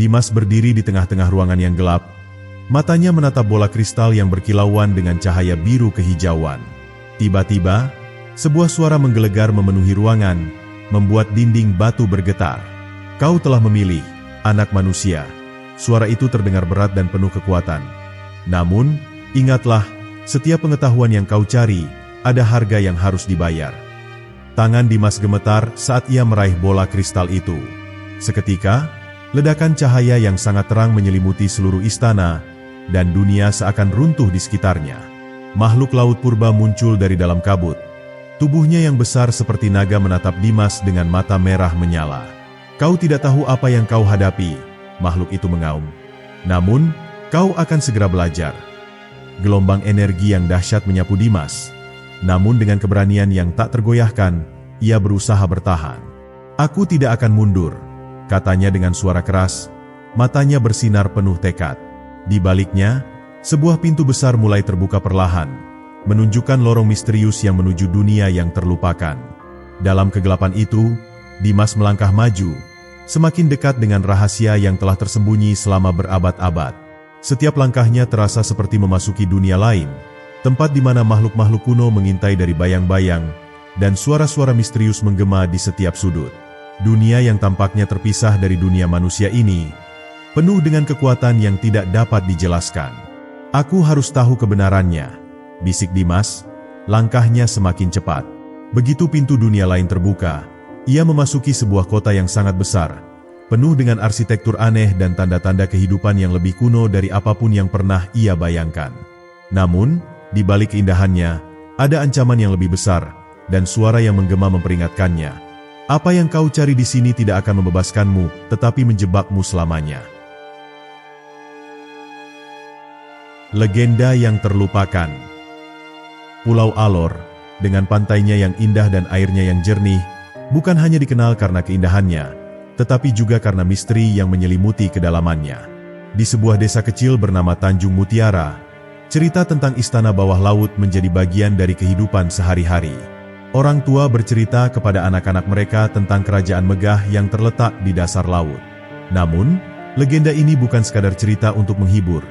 Dimas berdiri di tengah-tengah ruangan yang gelap. Matanya menatap bola kristal yang berkilauan dengan cahaya biru kehijauan. Tiba-tiba, sebuah suara menggelegar memenuhi ruangan, membuat dinding batu bergetar. "Kau telah memilih, anak manusia." Suara itu terdengar berat dan penuh kekuatan. "Namun, ingatlah, setiap pengetahuan yang kau cari, ada harga yang harus dibayar." Tangan Dimas gemetar saat ia meraih bola kristal itu. Seketika, ledakan cahaya yang sangat terang menyelimuti seluruh istana, dan dunia seakan runtuh di sekitarnya. Makhluk laut purba muncul dari dalam kabut. Tubuhnya yang besar seperti naga menatap Dimas dengan mata merah menyala. "Kau tidak tahu apa yang kau hadapi," makhluk itu mengaum. "Namun, kau akan segera belajar." Gelombang energi yang dahsyat menyapu Dimas. Namun dengan keberanian yang tak tergoyahkan, ia berusaha bertahan. "Aku tidak akan mundur," katanya dengan suara keras. Matanya bersinar penuh tekad. Di baliknya, sebuah pintu besar mulai terbuka perlahan, menunjukkan lorong misterius yang menuju dunia yang terlupakan. Dalam kegelapan itu, Dimas melangkah maju, semakin dekat dengan rahasia yang telah tersembunyi selama berabad-abad. Setiap langkahnya terasa seperti memasuki dunia lain, tempat di mana makhluk-makhluk kuno mengintai dari bayang-bayang, dan suara-suara misterius menggema di setiap sudut. Dunia yang tampaknya terpisah dari dunia manusia ini, penuh dengan kekuatan yang tidak dapat dijelaskan. "Aku harus tahu kebenarannya," bisik Dimas. Langkahnya semakin cepat. Begitu pintu dunia lain terbuka, ia memasuki sebuah kota yang sangat besar, penuh dengan arsitektur aneh dan tanda-tanda kehidupan yang lebih kuno dari apapun yang pernah ia bayangkan. Namun, di balik keindahannya, ada ancaman yang lebih besar, dan suara yang menggema memperingatkannya. "Apa yang kau cari di sini tidak akan membebaskanmu, tetapi menjebakmu selamanya." Legenda yang terlupakan. Pulau Alor, dengan pantainya yang indah dan airnya yang jernih, bukan hanya dikenal karena keindahannya, tetapi juga karena misteri yang menyelimuti kedalamannya. Di sebuah desa kecil bernama Tanjung Mutiara, cerita tentang istana bawah laut menjadi bagian dari kehidupan sehari-hari. Orang tua bercerita kepada anak-anak mereka tentang kerajaan megah yang terletak di dasar laut. Namun, legenda ini bukan sekadar cerita untuk menghibur.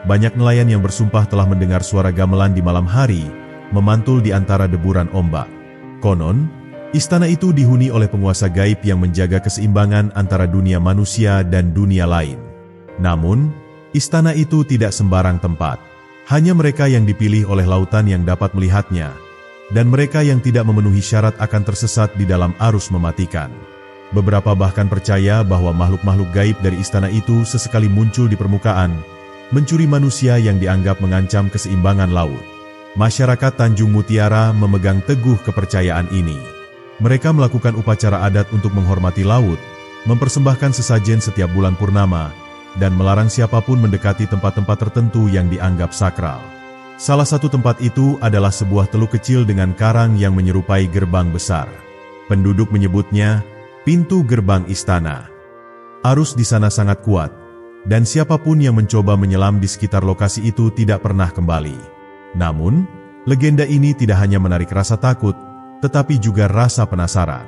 Banyak nelayan yang bersumpah telah mendengar suara gamelan di malam hari, memantul di antara deburan ombak. Konon, istana itu dihuni oleh penguasa gaib yang menjaga keseimbangan antara dunia manusia dan dunia lain. Namun, istana itu tidak sembarang tempat. Hanya mereka yang dipilih oleh lautan yang dapat melihatnya, dan mereka yang tidak memenuhi syarat akan tersesat di dalam arus mematikan. Beberapa bahkan percaya bahwa makhluk-makhluk gaib dari istana itu sesekali muncul di permukaan, mencuri manusia yang dianggap mengancam keseimbangan laut. Masyarakat Tanjung Mutiara memegang teguh kepercayaan ini. Mereka melakukan upacara adat untuk menghormati laut, mempersembahkan sesajen setiap bulan purnama, dan melarang siapapun mendekati tempat-tempat tertentu yang dianggap sakral. Salah satu tempat itu adalah sebuah teluk kecil dengan karang yang menyerupai gerbang besar. Penduduk menyebutnya pintu gerbang istana. Arus di sana sangat kuat, dan siapapun yang mencoba menyelam di sekitar lokasi itu tidak pernah kembali. Namun, legenda ini tidak hanya menarik rasa takut, tetapi juga rasa penasaran.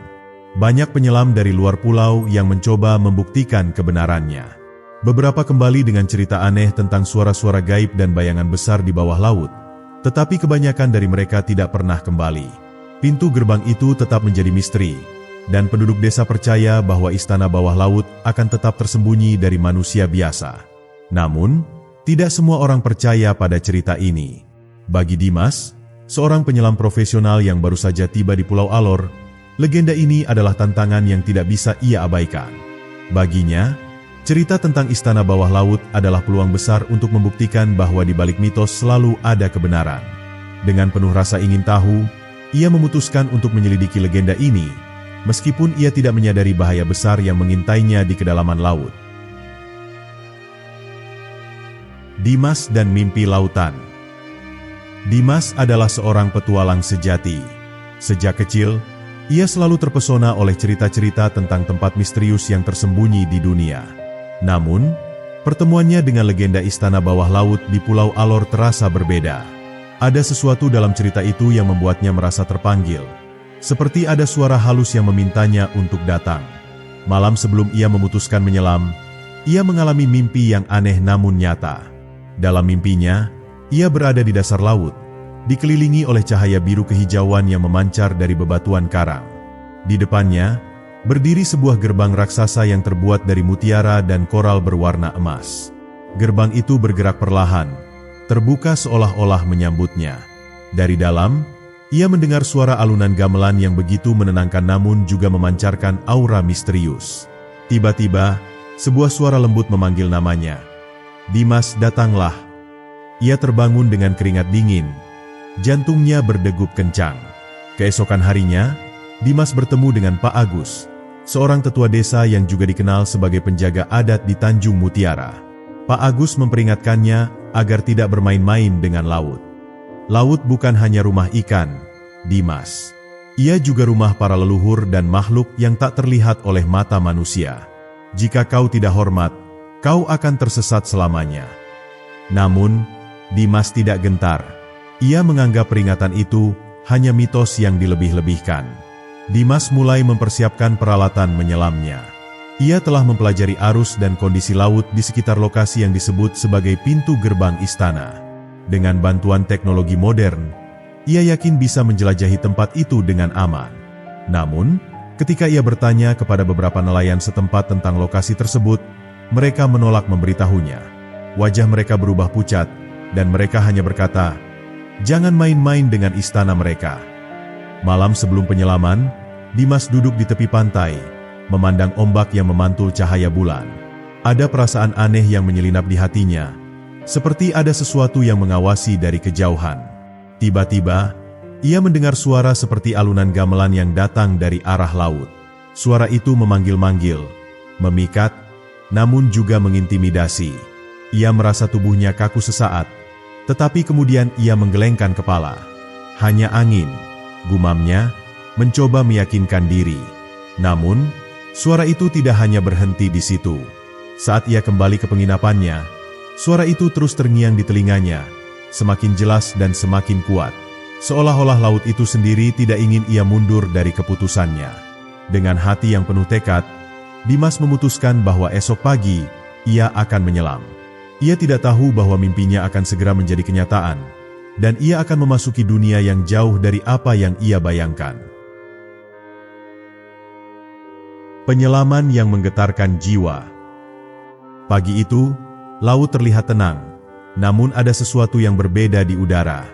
Banyak penyelam dari luar pulau yang mencoba membuktikan kebenarannya. Beberapa kembali dengan cerita aneh tentang suara-suara gaib dan bayangan besar di bawah laut, tetapi kebanyakan dari mereka tidak pernah kembali. Pintu gerbang itu tetap menjadi misteri, dan penduduk desa percaya bahwa istana bawah laut akan tetap tersembunyi dari manusia biasa. Namun, tidak semua orang percaya pada cerita ini. Bagi Dimas, seorang penyelam profesional yang baru saja tiba di Pulau Alor, legenda ini adalah tantangan yang tidak bisa ia abaikan. Baginya, cerita tentang istana bawah laut adalah peluang besar untuk membuktikan bahwa di balik mitos selalu ada kebenaran. Dengan penuh rasa ingin tahu, ia memutuskan untuk menyelidiki legenda ini, meskipun ia tidak menyadari bahaya besar yang mengintainya di kedalaman laut. Dimas dan mimpi lautan. Dimas adalah seorang petualang sejati. Sejak kecil, ia selalu terpesona oleh cerita-cerita tentang tempat misterius yang tersembunyi di dunia. Namun, pertemuannya dengan legenda istana bawah laut di Pulau Alor terasa berbeda. Ada sesuatu dalam cerita itu yang membuatnya merasa terpanggil. Seperti ada suara halus yang memintanya untuk datang. Malam sebelum ia memutuskan menyelam, ia mengalami mimpi yang aneh namun nyata. Dalam mimpinya, ia berada di dasar laut, dikelilingi oleh cahaya biru kehijauan yang memancar dari bebatuan karang. Di depannya, berdiri sebuah gerbang raksasa yang terbuat dari mutiara dan koral berwarna emas. Gerbang itu bergerak perlahan, terbuka seolah-olah menyambutnya. Dari dalam, ia mendengar suara alunan gamelan yang begitu menenangkan namun juga memancarkan aura misterius. Tiba-tiba, sebuah suara lembut memanggil namanya. "Dimas, datanglah." Ia terbangun dengan keringat dingin. Jantungnya berdegup kencang. Keesokan harinya, Dimas bertemu dengan Pak Agus, seorang tetua desa yang juga dikenal sebagai penjaga adat di Tanjung Mutiara. Pak Agus memperingatkannya agar tidak bermain-main dengan laut. Laut bukan hanya rumah ikan, Dimas. Ia juga rumah para leluhur dan makhluk yang tak terlihat oleh mata manusia. Jika kau tidak hormat, kau akan tersesat selamanya. Namun, Dimas tidak gentar. Ia menganggap peringatan itu hanya mitos yang dilebih-lebihkan. Dimas mulai mempersiapkan peralatan menyelamnya. Ia telah mempelajari arus dan kondisi laut di sekitar lokasi yang disebut sebagai pintu gerbang istana. Dengan bantuan teknologi modern, ia yakin bisa menjelajahi tempat itu dengan aman. Namun, ketika ia bertanya kepada beberapa nelayan setempat tentang lokasi tersebut, mereka menolak memberitahunya. Wajah mereka berubah pucat, dan mereka hanya berkata, "Jangan main-main dengan istana mereka." Malam sebelum penyelaman, Dimas duduk di tepi pantai, memandang ombak yang memantul cahaya bulan. Ada perasaan aneh yang menyelinap di hatinya, seperti ada sesuatu yang mengawasi dari kejauhan. Tiba-tiba, ia mendengar suara seperti alunan gamelan yang datang dari arah laut. Suara itu memanggil-manggil, memikat, namun juga mengintimidasi. Ia merasa tubuhnya kaku sesaat, tetapi kemudian ia menggelengkan kepala. "Hanya angin," gumamnya, mencoba meyakinkan diri. Namun, suara itu tidak hanya berhenti di situ. Saat ia kembali ke penginapannya, suara itu terus terngiang di telinganya, semakin jelas dan semakin kuat. Seolah-olah laut itu sendiri tidak ingin ia mundur dari keputusannya. Dengan hati yang penuh tekad, Dimas memutuskan bahwa esok pagi, ia akan menyelam. Ia tidak tahu bahwa mimpinya akan segera menjadi kenyataan, dan ia akan memasuki dunia yang jauh dari apa yang ia bayangkan. Penyelaman yang menggetarkan jiwa. Pagi itu, laut terlihat tenang, namun ada sesuatu yang berbeda di udara.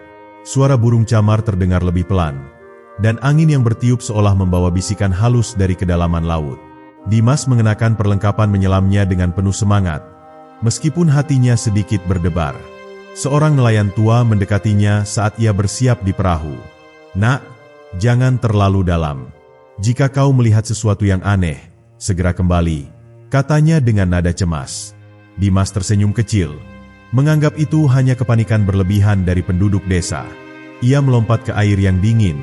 Suara burung camar terdengar lebih pelan, dan angin yang bertiup seolah membawa bisikan halus dari kedalaman laut. Dimas mengenakan perlengkapan menyelamnya dengan penuh semangat, meskipun hatinya sedikit berdebar. Seorang nelayan tua mendekatinya saat ia bersiap di perahu. "Nak, jangan terlalu dalam. Jika kau melihat sesuatu yang aneh, segera kembali," katanya dengan nada cemas. Dimas tersenyum kecil, menganggap itu hanya kepanikan berlebihan dari penduduk desa. Ia melompat ke air yang dingin,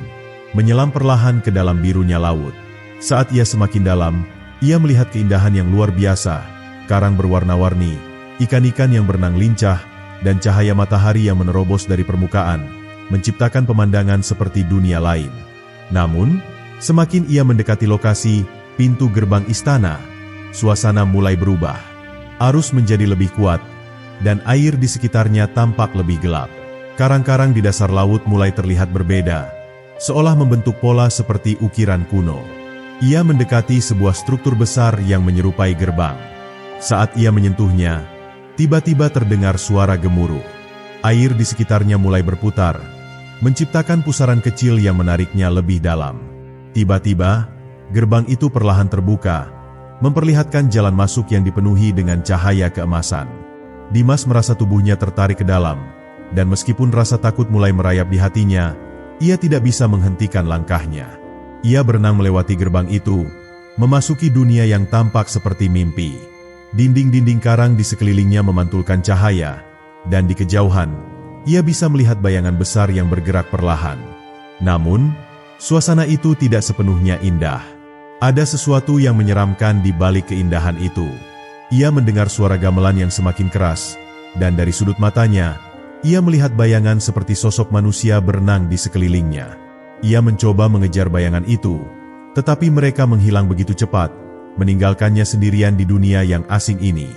menyelam perlahan ke dalam birunya laut. Saat ia semakin dalam, ia melihat keindahan yang luar biasa, karang berwarna-warni, ikan-ikan yang berenang lincah, dan cahaya matahari yang menerobos dari permukaan, menciptakan pemandangan seperti dunia lain. Namun, semakin ia mendekati lokasi pintu gerbang istana, suasana mulai berubah. Arus menjadi lebih kuat, dan air di sekitarnya tampak lebih gelap. Karang-karang di dasar laut mulai terlihat berbeda, seolah membentuk pola seperti ukiran kuno. Ia mendekati sebuah struktur besar yang menyerupai gerbang. Saat ia menyentuhnya, tiba-tiba terdengar suara gemuruh. Air di sekitarnya mulai berputar, menciptakan pusaran kecil yang menariknya lebih dalam. Tiba-tiba, gerbang itu perlahan terbuka, memperlihatkan jalan masuk yang dipenuhi dengan cahaya keemasan. Dimas merasa tubuhnya tertarik ke dalam, dan meskipun rasa takut mulai merayap di hatinya, ia tidak bisa menghentikan langkahnya. Ia berenang melewati gerbang itu, memasuki dunia yang tampak seperti mimpi. Dinding-dinding karang di sekelilingnya memantulkan cahaya, dan di kejauhan, ia bisa melihat bayangan besar yang bergerak perlahan. Namun, suasana itu tidak sepenuhnya indah. Ada sesuatu yang menyeramkan di balik keindahan itu. Ia mendengar suara gamelan yang semakin keras, dan dari sudut matanya, ia melihat bayangan seperti sosok manusia berenang di sekelilingnya. Ia mencoba mengejar bayangan itu, tetapi mereka menghilang begitu cepat, meninggalkannya sendirian di dunia yang asing ini.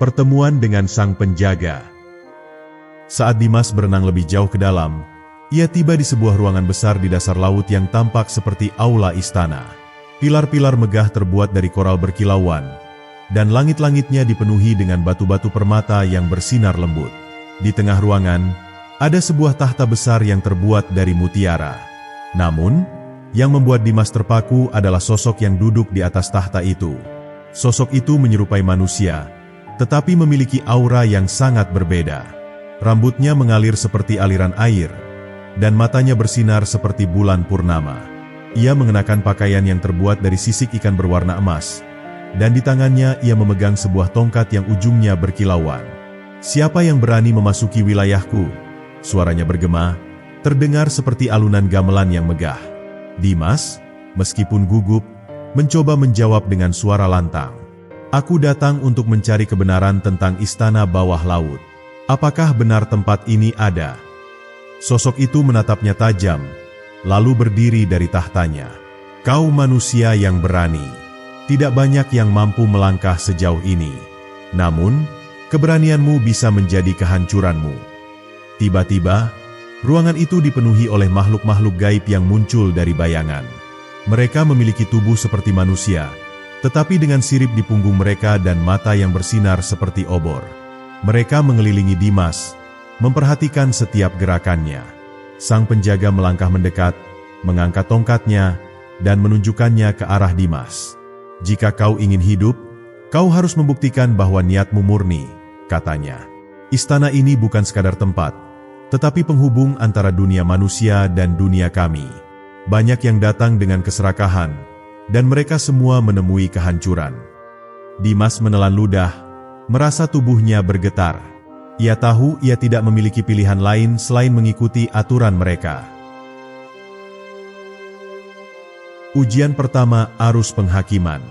Pertemuan dengan sang penjaga. Saat Dimas berenang lebih jauh ke dalam, ia tiba di sebuah ruangan besar di dasar laut yang tampak seperti aula istana. Pilar-pilar megah terbuat dari koral berkilauan, dan langit-langitnya dipenuhi dengan batu-batu permata yang bersinar lembut. Di tengah ruangan, ada sebuah tahta besar yang terbuat dari mutiara. Namun, yang membuat Dimas terpaku adalah sosok yang duduk di atas tahta itu. Sosok itu menyerupai manusia, tetapi memiliki aura yang sangat berbeda. Rambutnya mengalir seperti aliran air, dan matanya bersinar seperti bulan purnama. Ia mengenakan pakaian yang terbuat dari sisik ikan berwarna emas, dan di tangannya ia memegang sebuah tongkat yang ujungnya berkilauan. "Siapa yang berani memasuki wilayahku?" Suaranya bergema, terdengar seperti alunan gamelan yang megah. Dimas, meskipun gugup, mencoba menjawab dengan suara lantang. "Aku datang untuk mencari kebenaran tentang istana bawah laut. Apakah benar tempat ini ada?" Sosok itu menatapnya tajam, lalu berdiri dari tahtanya. "Kau manusia yang berani. Tidak banyak yang mampu melangkah sejauh ini. Namun, keberanianmu bisa menjadi kehancuranmu." Tiba-tiba, ruangan itu dipenuhi oleh makhluk-makhluk gaib yang muncul dari bayangan. Mereka memiliki tubuh seperti manusia, tetapi dengan sirip di punggung mereka dan mata yang bersinar seperti obor. Mereka mengelilingi Dimas, memperhatikan setiap gerakannya. Sang penjaga melangkah mendekat, mengangkat tongkatnya, dan menunjukkannya ke arah Dimas. "Jika kau ingin hidup, kau harus membuktikan bahwa niatmu murni," katanya. "Istana ini bukan sekadar tempat, tetapi penghubung antara dunia manusia dan dunia kami. Banyak yang datang dengan keserakahan, dan mereka semua menemui kehancuran." Dimas menelan ludah, merasa tubuhnya bergetar. Ia tahu ia tidak memiliki pilihan lain selain mengikuti aturan mereka. Ujian pertama, arus penghakiman.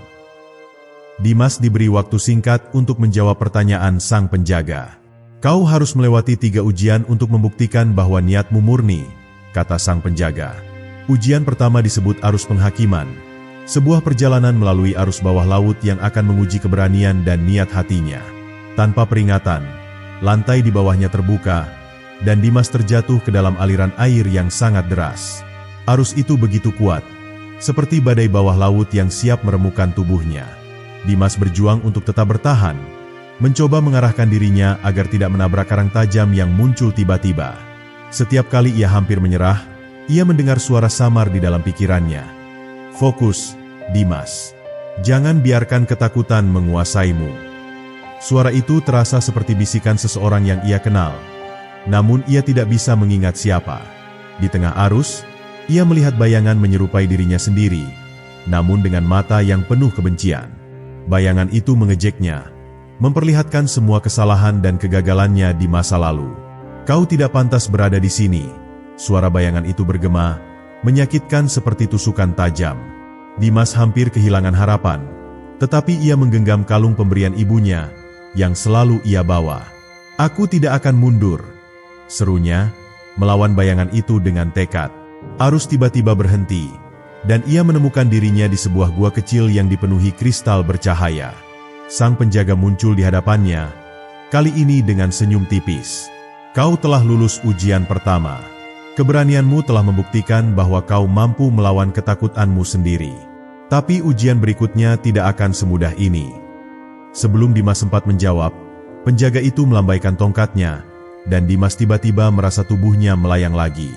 Dimas diberi waktu singkat untuk menjawab pertanyaan sang penjaga. "Kau harus melewati 3 ujian untuk membuktikan bahwa niatmu murni," kata sang penjaga. Ujian pertama disebut arus penghakiman, sebuah perjalanan melalui arus bawah laut yang akan menguji keberanian dan niat hatinya. Tanpa peringatan, lantai di bawahnya terbuka, dan Dimas terjatuh ke dalam aliran air yang sangat deras. Arus itu begitu kuat, seperti badai bawah laut yang siap meremukkan tubuhnya. Dimas berjuang untuk tetap bertahan, mencoba mengarahkan dirinya agar tidak menabrak karang tajam yang muncul tiba-tiba. Setiap kali ia hampir menyerah, ia mendengar suara samar di dalam pikirannya. "Fokus, Dimas. Jangan biarkan ketakutan menguasaimu." Suara itu terasa seperti bisikan seseorang yang ia kenal. Namun ia tidak bisa mengingat siapa. Di tengah arus, ia melihat bayangan menyerupai dirinya sendiri, namun dengan mata yang penuh kebencian. Bayangan itu mengejeknya, memperlihatkan semua kesalahan dan kegagalannya di masa lalu. "Kau tidak pantas berada di sini." Suara bayangan itu bergema, menyakitkan seperti tusukan tajam. Dimas hampir kehilangan harapan, tetapi ia menggenggam kalung pemberian ibunya yang selalu ia bawa. "Aku tidak akan mundur," serunya, melawan bayangan itu dengan tekad. Arus tiba-tiba berhenti, dan ia menemukan dirinya di sebuah gua kecil yang dipenuhi kristal bercahaya. Sang penjaga muncul di hadapannya, kali ini dengan senyum tipis. "Kau telah lulus ujian pertama. Keberanianmu telah membuktikan bahwa kau mampu melawan ketakutanmu sendiri. Tapi ujian berikutnya tidak akan semudah ini." Sebelum Dimas sempat menjawab, penjaga itu melambaikan tongkatnya, dan Dimas tiba-tiba merasa tubuhnya melayang lagi.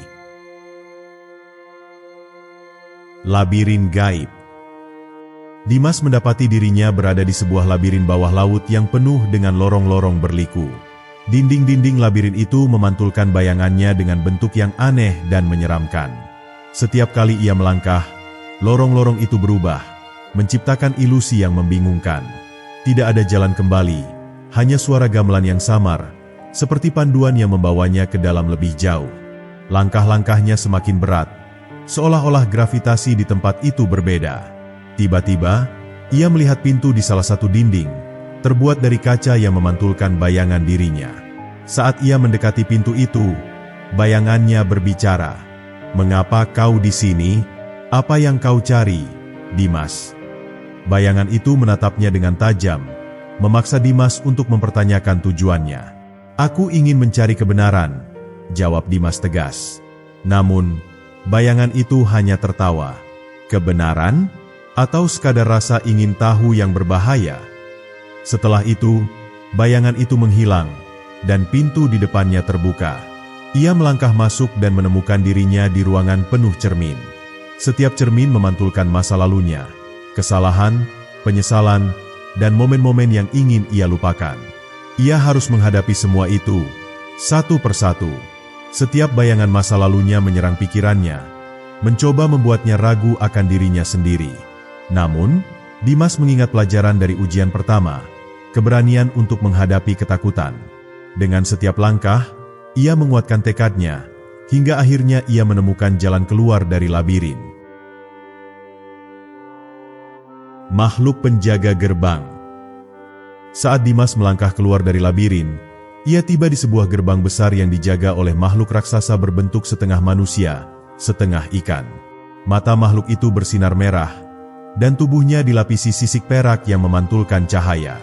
Labirin gaib. Dimas mendapati dirinya berada di sebuah labirin bawah laut yang penuh dengan lorong-lorong berliku. Dinding-dinding labirin itu memantulkan bayangannya dengan bentuk yang aneh dan menyeramkan. Setiap kali ia melangkah, lorong-lorong itu berubah, menciptakan ilusi yang membingungkan. Tidak ada jalan kembali, hanya suara gamelan yang samar, seperti panduan yang membawanya ke dalam lebih jauh. Langkah-langkahnya semakin berat, seolah-olah gravitasi di tempat itu berbeda. Tiba-tiba, ia melihat pintu di salah satu dinding, terbuat dari kaca yang memantulkan bayangan dirinya. Saat ia mendekati pintu itu, bayangannya berbicara. "Mengapa kau di sini?" Apa yang kau cari, Dimas? Bayangan itu menatapnya dengan tajam, memaksa Dimas untuk mempertanyakan tujuannya. Aku ingin mencari kebenaran, jawab Dimas tegas. Namun, bayangan itu hanya tertawa. Kebenaran? Atau sekadar rasa ingin tahu yang berbahaya? Setelah itu, bayangan itu menghilang, dan pintu di depannya terbuka. Ia melangkah masuk dan menemukan dirinya di ruangan penuh cermin. Setiap cermin memantulkan masa lalunya, kesalahan, penyesalan, dan momen-momen yang ingin ia lupakan. Ia harus menghadapi semua itu, satu persatu. Setiap bayangan masa lalunya menyerang pikirannya, mencoba membuatnya ragu akan dirinya sendiri. Namun, Dimas mengingat pelajaran dari ujian pertama, keberanian untuk menghadapi ketakutan. Dengan setiap langkah, ia menguatkan tekadnya, hingga akhirnya ia menemukan jalan keluar dari labirin. Makhluk penjaga gerbang. Saat Dimas melangkah keluar dari labirin, ia tiba di sebuah gerbang besar yang dijaga oleh makhluk raksasa berbentuk setengah manusia, setengah ikan. Mata makhluk itu bersinar merah, dan tubuhnya dilapisi sisik perak yang memantulkan cahaya.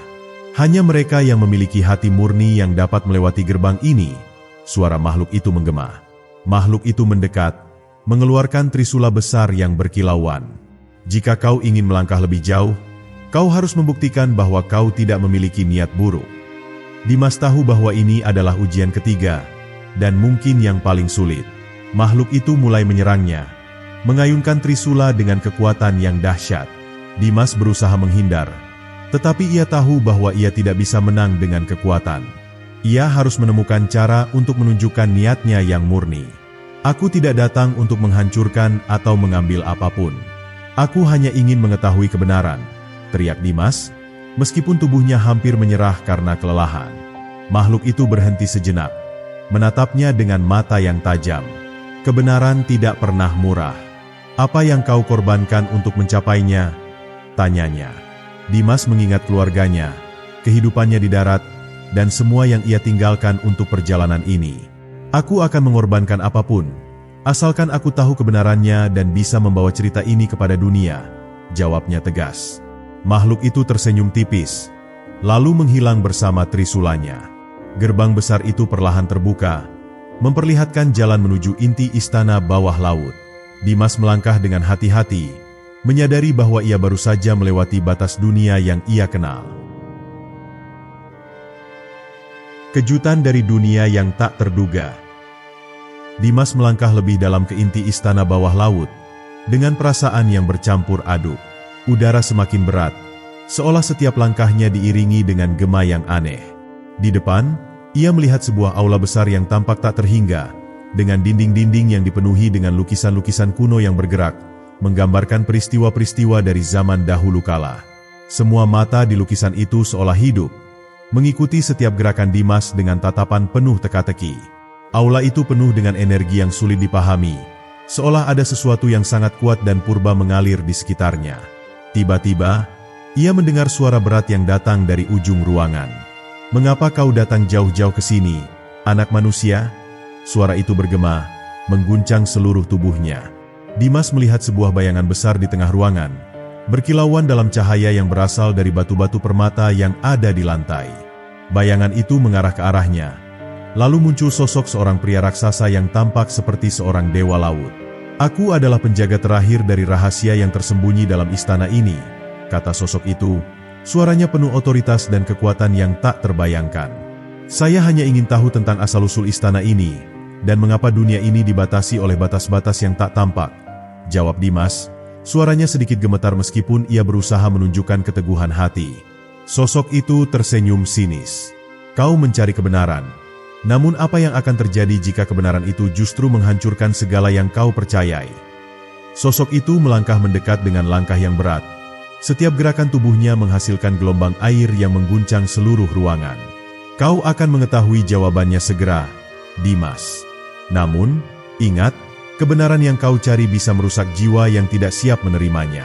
Hanya mereka yang memiliki hati murni yang dapat melewati gerbang ini. Suara makhluk itu menggema. Makhluk itu mendekat, mengeluarkan trisula besar yang berkilauan. Jika kau ingin melangkah lebih jauh, kau harus membuktikan bahwa kau tidak memiliki niat buruk. Dimas tahu bahwa ini adalah ujian ketiga, dan mungkin yang paling sulit. Makhluk itu mulai menyerangnya, mengayunkan trisula dengan kekuatan yang dahsyat. Dimas berusaha menghindar, tetapi ia tahu bahwa ia tidak bisa menang dengan kekuatan. Ia harus menemukan cara untuk menunjukkan niatnya yang murni. Aku tidak datang untuk menghancurkan atau mengambil apapun. Aku hanya ingin mengetahui kebenaran, teriak Dimas, meskipun tubuhnya hampir menyerah karena kelelahan. Makhluk itu berhenti sejenak, menatapnya dengan mata yang tajam. Kebenaran tidak pernah murah. Apa yang kau korbankan untuk mencapainya? Tanyanya. Dimas mengingat keluarganya, kehidupannya di darat, dan semua yang ia tinggalkan untuk perjalanan ini. Aku akan mengorbankan apapun, asalkan aku tahu kebenarannya dan bisa membawa cerita ini kepada dunia, jawabnya tegas. Makhluk itu tersenyum tipis, lalu menghilang bersama trisulanya. Gerbang besar itu perlahan terbuka, memperlihatkan jalan menuju inti istana bawah laut. Dimas melangkah dengan hati-hati, menyadari bahwa ia baru saja melewati batas dunia yang ia kenal. Kejutan dari dunia yang tak terduga. Dimas melangkah lebih dalam ke inti istana bawah laut, dengan perasaan yang bercampur aduk. Udara semakin berat, seolah setiap langkahnya diiringi dengan gema yang aneh. Di depan, ia melihat sebuah aula besar yang tampak tak terhingga, dengan dinding-dinding yang dipenuhi dengan lukisan-lukisan kuno yang bergerak, menggambarkan peristiwa-peristiwa dari zaman dahulu kala. Semua mata di lukisan itu seolah hidup, mengikuti setiap gerakan Dimas dengan tatapan penuh teka-teki. Aula itu penuh dengan energi yang sulit dipahami, seolah ada sesuatu yang sangat kuat dan purba mengalir di sekitarnya. Tiba-tiba, ia mendengar suara berat yang datang dari ujung ruangan. "Mengapa kau datang jauh-jauh ke sini, anak manusia?" Suara itu bergema, mengguncang seluruh tubuhnya. Dimas melihat sebuah bayangan besar di tengah ruangan, berkilauan dalam cahaya yang berasal dari batu-batu permata yang ada di lantai. Bayangan itu mengarah ke arahnya. Lalu muncul sosok seorang pria raksasa yang tampak seperti seorang dewa laut. "Aku adalah penjaga terakhir dari rahasia yang tersembunyi dalam istana ini," kata sosok itu. Suaranya penuh otoritas dan kekuatan yang tak terbayangkan. "Saya hanya ingin tahu tentang asal-usul istana ini, dan mengapa dunia ini dibatasi oleh batas-batas yang tak tampak," jawab Dimas. Suaranya sedikit gemetar meskipun ia berusaha menunjukkan keteguhan hati. Sosok itu tersenyum sinis. "Kau mencari kebenaran. Namun apa yang akan terjadi jika kebenaran itu justru menghancurkan segala yang kau percayai?" Sosok itu melangkah mendekat dengan langkah yang berat. Setiap gerakan tubuhnya menghasilkan gelombang air yang mengguncang seluruh ruangan. "Kau akan mengetahui jawabannya segera, Dimas. Namun, ingat, kebenaran yang kau cari bisa merusak jiwa yang tidak siap menerimanya."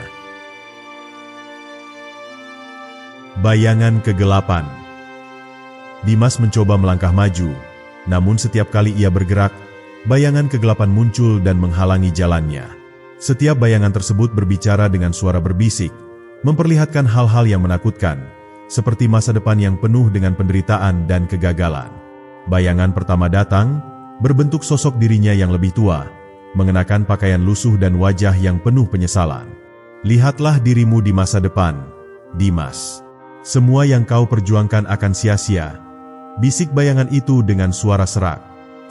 Bayangan kegelapan. Dimas mencoba melangkah maju, namun setiap kali ia bergerak, bayangan kegelapan muncul dan menghalangi jalannya. Setiap bayangan tersebut berbicara dengan suara berbisik, memperlihatkan hal-hal yang menakutkan, seperti masa depan yang penuh dengan penderitaan dan kegagalan. Bayangan pertama datang, berbentuk sosok dirinya yang lebih tua, mengenakan pakaian lusuh dan wajah yang penuh penyesalan. Lihatlah dirimu di masa depan, Dimas. Semua yang kau perjuangkan akan sia-sia. Bisik bayangan itu dengan suara serak.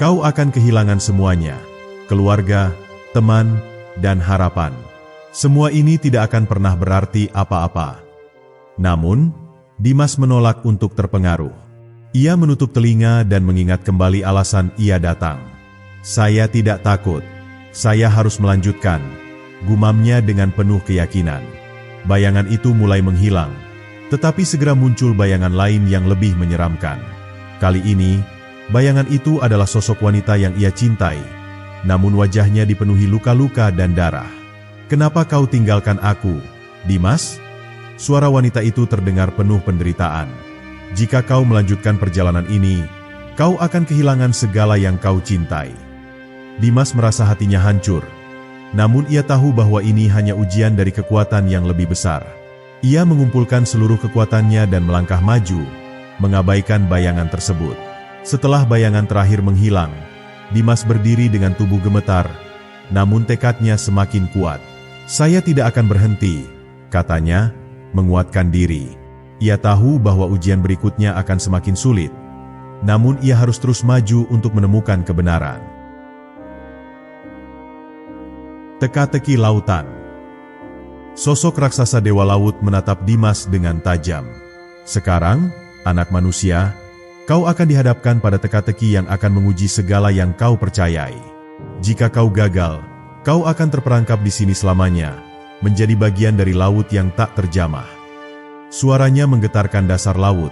Kau akan kehilangan semuanya, keluarga, teman, dan harapan. Semua ini tidak akan pernah berarti apa-apa. Namun, Dimas menolak untuk terpengaruh. Ia menutup telinga dan mengingat kembali alasan ia datang. Saya tidak takut. Saya harus melanjutkan, gumamnya dengan penuh keyakinan. Bayangan itu mulai menghilang, tetapi segera muncul bayangan lain yang lebih menyeramkan. Kali ini, bayangan itu adalah sosok wanita yang ia cintai, namun wajahnya dipenuhi luka-luka dan darah. Kenapa kau tinggalkan aku, Dimas? Suara wanita itu terdengar penuh penderitaan. Jika kau melanjutkan perjalanan ini, kau akan kehilangan segala yang kau cintai. Dimas merasa hatinya hancur, namun ia tahu bahwa ini hanya ujian dari kekuatan yang lebih besar. Ia mengumpulkan seluruh kekuatannya dan melangkah maju, mengabaikan bayangan tersebut. Setelah bayangan terakhir menghilang, Dimas berdiri dengan tubuh gemetar, namun tekadnya semakin kuat. Saya tidak akan berhenti, katanya, menguatkan diri. Ia tahu bahwa ujian berikutnya akan semakin sulit, namun ia harus terus maju untuk menemukan kebenaran. Teka-teki lautan. Sosok raksasa Dewa Laut menatap Dimas dengan tajam. Sekarang, anak manusia, kau akan dihadapkan pada teka-teki yang akan menguji segala yang kau percayai. Jika kau gagal, kau akan terperangkap di sini selamanya, menjadi bagian dari laut yang tak terjamah. Suaranya menggetarkan dasar laut,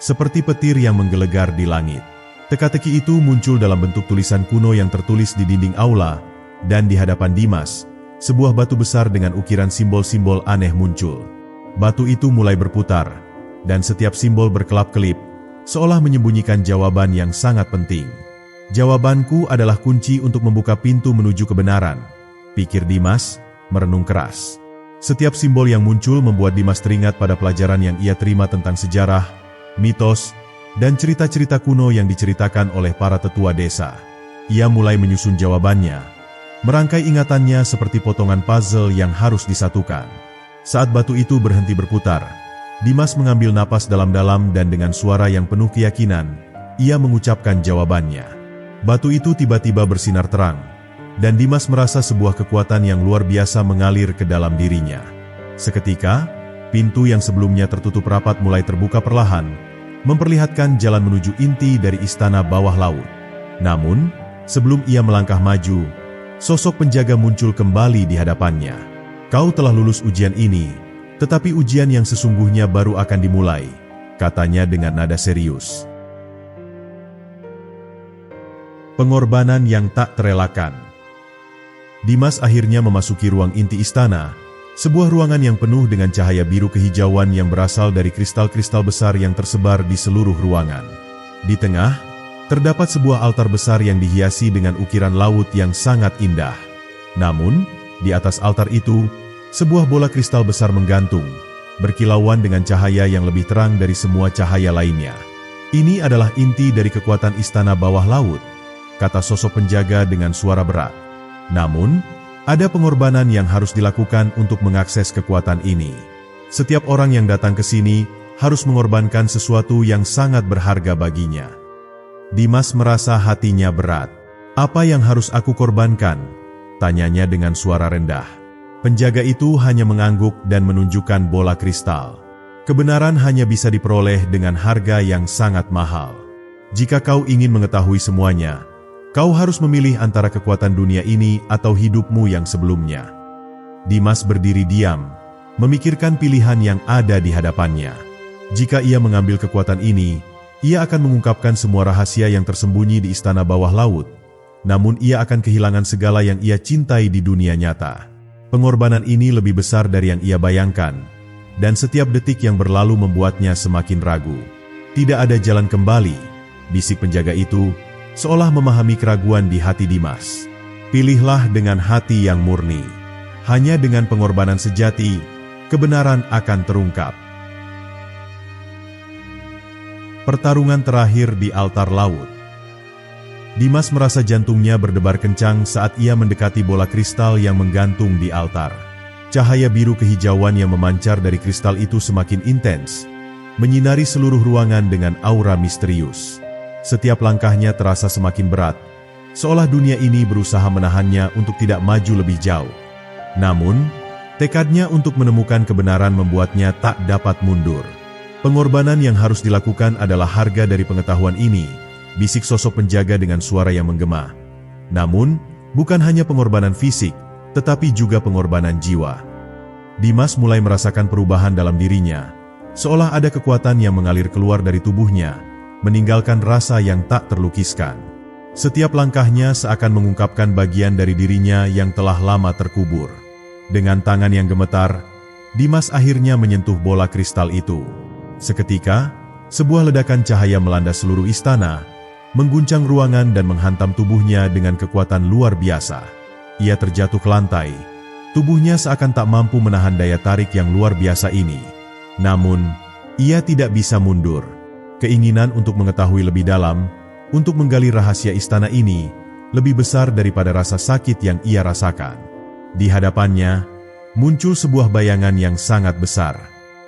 seperti petir yang menggelegar di langit. Teka-teki itu muncul dalam bentuk tulisan kuno yang tertulis di dinding aula, dan di hadapan Dimas, sebuah batu besar dengan ukiran simbol-simbol aneh muncul. Batu itu mulai berputar, dan setiap simbol berkelap-kelip, seolah menyembunyikan jawaban yang sangat penting. Jawabanku adalah kunci untuk membuka pintu menuju kebenaran, pikir Dimas, merenung keras. Setiap simbol yang muncul membuat Dimas teringat pada pelajaran yang ia terima tentang sejarah, mitos, dan cerita-cerita kuno yang diceritakan oleh para tetua desa. Ia mulai menyusun jawabannya, merangkai ingatannya seperti potongan puzzle yang harus disatukan. Saat batu itu berhenti berputar, Dimas mengambil napas dalam-dalam dan dengan suara yang penuh keyakinan, ia mengucapkan jawabannya. Batu itu tiba-tiba bersinar terang, dan Dimas merasa sebuah kekuatan yang luar biasa mengalir ke dalam dirinya. Seketika, pintu yang sebelumnya tertutup rapat mulai terbuka perlahan, memperlihatkan jalan menuju inti dari istana bawah laut. Namun, sebelum ia melangkah maju, sosok penjaga muncul kembali di hadapannya. Kau telah lulus ujian ini, tetapi ujian yang sesungguhnya baru akan dimulai, katanya dengan nada serius. Pengorbanan yang tak terelakkan. Dimas akhirnya memasuki ruang inti istana, sebuah ruangan yang penuh dengan cahaya biru kehijauan yang berasal dari kristal-kristal besar yang tersebar di seluruh ruangan. Di tengah, terdapat sebuah altar besar yang dihiasi dengan ukiran laut yang sangat indah. Namun, di atas altar itu, sebuah bola kristal besar menggantung, berkilauan dengan cahaya yang lebih terang dari semua cahaya lainnya. Ini adalah inti dari kekuatan istana bawah laut, kata sosok penjaga dengan suara berat. Namun, ada pengorbanan yang harus dilakukan untuk mengakses kekuatan ini. Setiap orang yang datang ke sini harus mengorbankan sesuatu yang sangat berharga baginya. Dimas merasa hatinya berat. Apa yang harus aku korbankan? Tanyanya dengan suara rendah. Penjaga itu hanya mengangguk dan menunjukkan bola kristal. Kebenaran hanya bisa diperoleh dengan harga yang sangat mahal. Jika kau ingin mengetahui semuanya, kau harus memilih antara kekuatan dunia ini atau hidupmu yang sebelumnya. Dimas berdiri diam, memikirkan pilihan yang ada di hadapannya. Jika ia mengambil kekuatan ini, ia akan mengungkapkan semua rahasia yang tersembunyi di istana bawah laut. Namun ia akan kehilangan segala yang ia cintai di dunia nyata. Pengorbanan ini lebih besar dari yang ia bayangkan, dan setiap detik yang berlalu membuatnya semakin ragu. Tidak ada jalan kembali, bisik penjaga itu, seolah memahami keraguan di hati Dimas. Pilihlah dengan hati yang murni. Hanya dengan pengorbanan sejati, kebenaran akan terungkap. Pertarungan terakhir di altar laut. Dimas merasa jantungnya berdebar kencang saat ia mendekati bola kristal yang menggantung di altar. Cahaya biru kehijauan yang memancar dari kristal itu semakin intens, menyinari seluruh ruangan dengan aura misterius. Setiap langkahnya terasa semakin berat, seolah dunia ini berusaha menahannya untuk tidak maju lebih jauh. Namun, tekadnya untuk menemukan kebenaran membuatnya tak dapat mundur. Pengorbanan yang harus dilakukan adalah harga dari pengetahuan ini, bisik sosok penjaga dengan suara yang menggema. Namun, bukan hanya pengorbanan fisik, tetapi juga pengorbanan jiwa. Dimas mulai merasakan perubahan dalam dirinya, seolah ada kekuatan yang mengalir keluar dari tubuhnya, meninggalkan rasa yang tak terlukiskan. Setiap langkahnya seakan mengungkapkan bagian dari dirinya yang telah lama terkubur. Dengan tangan yang gemetar, Dimas akhirnya menyentuh bola kristal itu. Seketika, sebuah ledakan cahaya melanda seluruh istana, mengguncang ruangan dan menghantam tubuhnya dengan kekuatan luar biasa. Ia terjatuh ke lantai. Tubuhnya seakan tak mampu menahan daya tarik yang luar biasa ini. Namun, ia tidak bisa mundur. Keinginan untuk mengetahui lebih dalam, untuk menggali rahasia istana ini, lebih besar daripada rasa sakit yang ia rasakan. Di hadapannya, muncul sebuah bayangan yang sangat besar.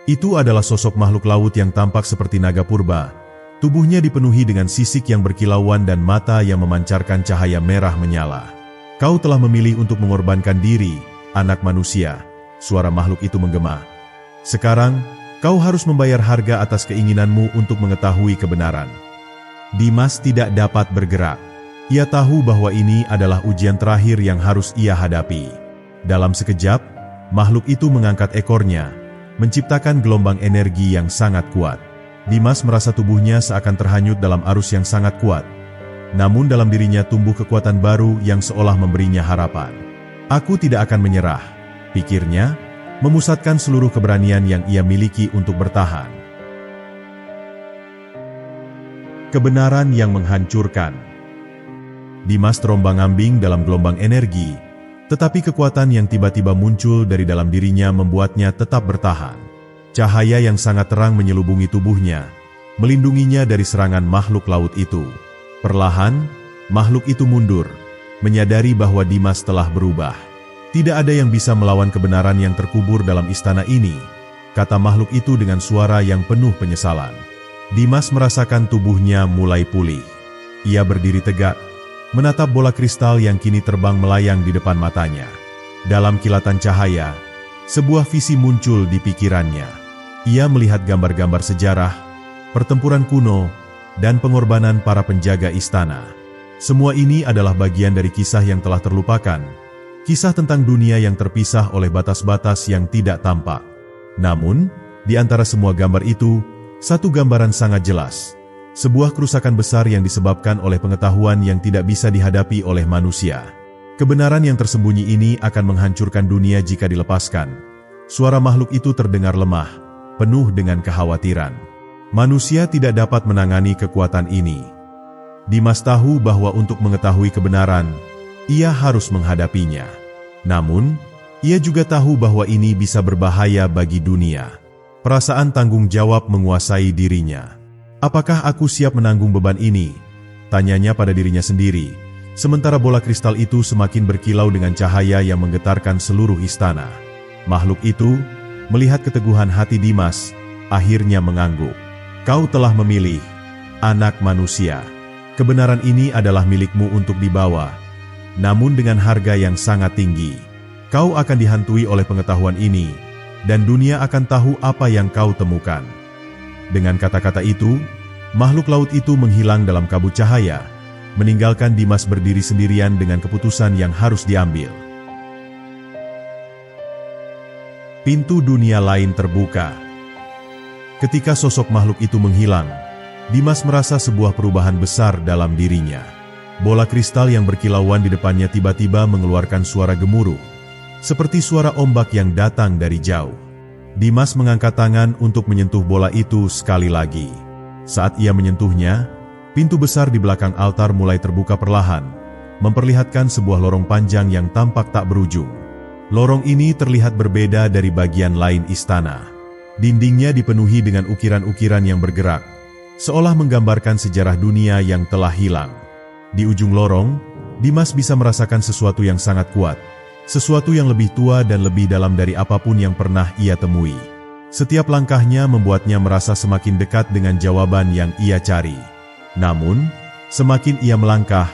Itu adalah sosok makhluk laut yang tampak seperti naga purba. Tubuhnya dipenuhi dengan sisik yang berkilauan dan mata yang memancarkan cahaya merah menyala. Kau telah memilih untuk mengorbankan diri, anak manusia, suara makhluk itu menggema. Sekarang, kau harus membayar harga atas keinginanmu untuk mengetahui kebenaran. Dimas tidak dapat bergerak. Ia tahu bahwa ini adalah ujian terakhir yang harus ia hadapi. Dalam sekejap, makhluk itu mengangkat ekornya, menciptakan gelombang energi yang sangat kuat. Dimas merasa tubuhnya seakan terhanyut dalam arus yang sangat kuat. Namun dalam dirinya tumbuh kekuatan baru yang seolah memberinya harapan. Aku tidak akan menyerah, pikirnya, memusatkan seluruh keberanian yang ia miliki untuk bertahan. Kebenaran yang menghancurkan. Dimas terombang-ambing dalam gelombang energi, tetapi kekuatan yang tiba-tiba muncul dari dalam dirinya membuatnya tetap bertahan. Cahaya yang sangat terang menyelubungi tubuhnya, melindunginya dari serangan makhluk laut itu. Perlahan, makhluk itu mundur, menyadari bahwa Dimas telah berubah. Tidak ada yang bisa melawan kebenaran yang terkubur dalam istana ini, kata makhluk itu dengan suara yang penuh penyesalan. Dimas merasakan tubuhnya mulai pulih. Ia berdiri tegak, menatap bola kristal yang kini terbang melayang di depan matanya. Dalam kilatan cahaya, sebuah visi muncul di pikirannya. Ia melihat gambar-gambar sejarah, pertempuran kuno, dan pengorbanan para penjaga istana. Semua ini adalah bagian dari kisah yang telah terlupakan, kisah tentang dunia yang terpisah oleh batas-batas yang tidak tampak. Namun, di antara semua gambar itu, satu gambaran sangat jelas. Sebuah kerusakan besar yang disebabkan oleh pengetahuan yang tidak bisa dihadapi oleh manusia. Kebenaran yang tersembunyi ini akan menghancurkan dunia jika dilepaskan. Suara makhluk itu terdengar lemah, penuh dengan kekhawatiran. Manusia tidak dapat menangani kekuatan ini. Dimas tahu bahwa untuk mengetahui kebenaran, ia harus menghadapinya. Namun, ia juga tahu bahwa ini bisa berbahaya bagi dunia. Perasaan tanggung jawab menguasai dirinya. Apakah aku siap menanggung beban ini? Tanyanya pada dirinya sendiri, sementara bola kristal itu semakin berkilau dengan cahaya yang menggetarkan seluruh istana. Makhluk itu, melihat keteguhan hati Dimas, akhirnya mengangguk. Kau telah memilih, anak manusia. Kebenaran ini adalah milikmu untuk dibawa, namun dengan harga yang sangat tinggi. Kau akan dihantui oleh pengetahuan ini, dan dunia akan tahu apa yang kau temukan. Dengan kata-kata itu, makhluk laut itu menghilang dalam kabut cahaya, meninggalkan Dimas berdiri sendirian dengan keputusan yang harus diambil. Pintu dunia lain terbuka. Ketika sosok makhluk itu menghilang, Dimas merasa sebuah perubahan besar dalam dirinya. Bola kristal yang berkilauan di depannya tiba-tiba mengeluarkan suara gemuruh, seperti suara ombak yang datang dari jauh. Dimas mengangkat tangan untuk menyentuh bola itu sekali lagi. Saat ia menyentuhnya, pintu besar di belakang altar mulai terbuka perlahan, memperlihatkan sebuah lorong panjang yang tampak tak berujung. Lorong ini terlihat berbeda dari bagian lain istana. Dindingnya dipenuhi dengan ukiran-ukiran yang bergerak, seolah menggambarkan sejarah dunia yang telah hilang. Di ujung lorong, Dimas bisa merasakan sesuatu yang sangat kuat, sesuatu yang lebih tua dan lebih dalam dari apapun yang pernah ia temui. Setiap langkahnya membuatnya merasa semakin dekat dengan jawaban yang ia cari. Namun, semakin ia melangkah,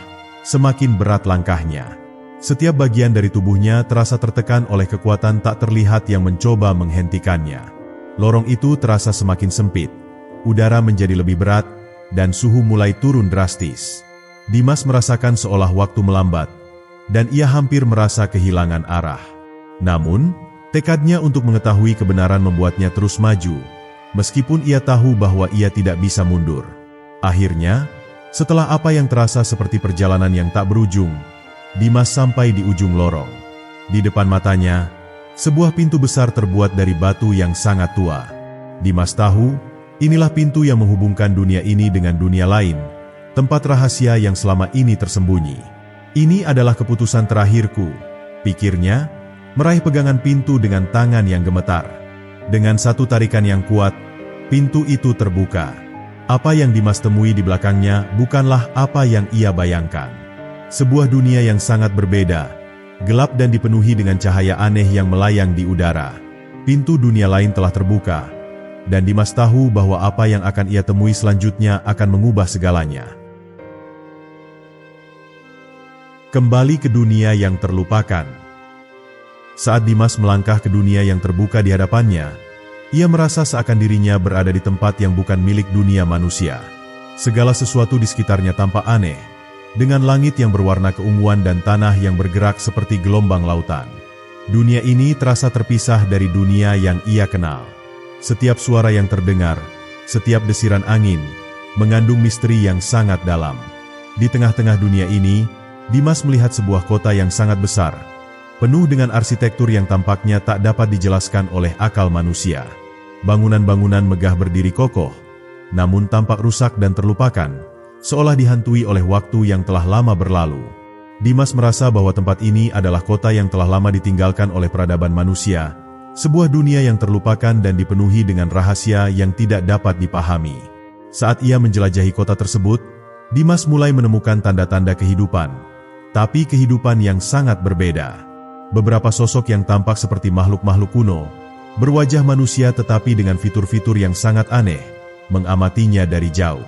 semakin berat langkahnya. Setiap bagian dari tubuhnya terasa tertekan oleh kekuatan tak terlihat yang mencoba menghentikannya. Lorong itu terasa semakin sempit, udara menjadi lebih berat, dan suhu mulai turun drastis. Dimas merasakan seolah waktu melambat, dan ia hampir merasa kehilangan arah. Namun, tekadnya untuk mengetahui kebenaran membuatnya terus maju, meskipun ia tahu bahwa ia tidak bisa mundur. Akhirnya, setelah apa yang terasa seperti perjalanan yang tak berujung, Dimas sampai di ujung lorong. Di depan matanya, sebuah pintu besar terbuat dari batu yang sangat tua. Dimas tahu, inilah pintu yang menghubungkan dunia ini dengan dunia lain, tempat rahasia yang selama ini tersembunyi. Ini adalah keputusan terakhirku, pikirnya, meraih pegangan pintu dengan tangan yang gemetar. Dengan satu tarikan yang kuat, pintu itu terbuka. Apa yang Dimas temui di belakangnya bukanlah apa yang ia bayangkan. Sebuah dunia yang sangat berbeda, gelap dan dipenuhi dengan cahaya aneh yang melayang di udara. Pintu dunia lain telah terbuka, dan Dimas tahu bahwa apa yang akan ia temui selanjutnya akan mengubah segalanya. Kembali ke dunia yang terlupakan. Saat Dimas melangkah ke dunia yang terbuka di hadapannya, ia merasa seakan dirinya berada di tempat yang bukan milik dunia manusia. Segala sesuatu di sekitarnya tampak aneh, dengan langit yang berwarna keunguan dan tanah yang bergerak seperti gelombang lautan. Dunia ini terasa terpisah dari dunia yang ia kenal. Setiap suara yang terdengar, setiap desiran angin, mengandung misteri yang sangat dalam. Di tengah-tengah dunia ini, Dimas melihat sebuah kota yang sangat besar, penuh dengan arsitektur yang tampaknya tak dapat dijelaskan oleh akal manusia. Bangunan-bangunan megah berdiri kokoh, namun tampak rusak dan terlupakan, seolah dihantui oleh waktu yang telah lama berlalu. Dimas merasa bahwa tempat ini adalah kota yang telah lama ditinggalkan oleh peradaban manusia, sebuah dunia yang terlupakan dan dipenuhi dengan rahasia yang tidak dapat dipahami. Saat ia menjelajahi kota tersebut, Dimas mulai menemukan tanda-tanda kehidupan, tapi kehidupan yang sangat berbeda. Beberapa sosok yang tampak seperti makhluk-makhluk kuno, berwajah manusia tetapi dengan fitur-fitur yang sangat aneh, mengamatinya dari jauh.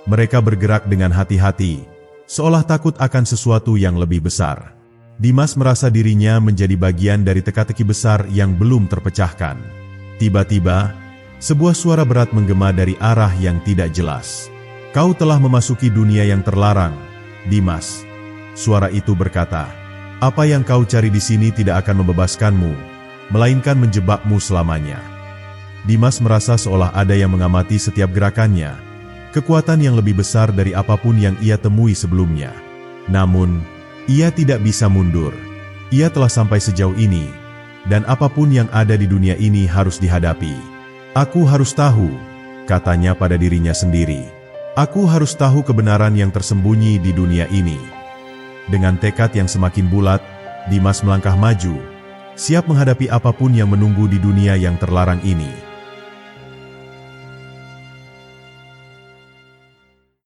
Mereka bergerak dengan hati-hati, seolah takut akan sesuatu yang lebih besar. Dimas merasa dirinya menjadi bagian dari teka-teki besar yang belum terpecahkan. Tiba-tiba, sebuah suara berat menggema dari arah yang tidak jelas. "Kau telah memasuki dunia yang terlarang, Dimas." Suara itu berkata, "Apa yang kau cari di sini tidak akan membebaskanmu, melainkan menjebakmu selamanya." Dimas merasa seolah ada yang mengamati setiap gerakannya, kekuatan yang lebih besar dari apapun yang ia temui sebelumnya. Namun, ia tidak bisa mundur. Ia telah sampai sejauh ini, dan apapun yang ada di dunia ini harus dihadapi. "Aku harus tahu," katanya pada dirinya sendiri. "Aku harus tahu kebenaran yang tersembunyi di dunia ini." Dengan tekad yang semakin bulat, Dimas melangkah maju, siap menghadapi apapun yang menunggu di dunia yang terlarang ini.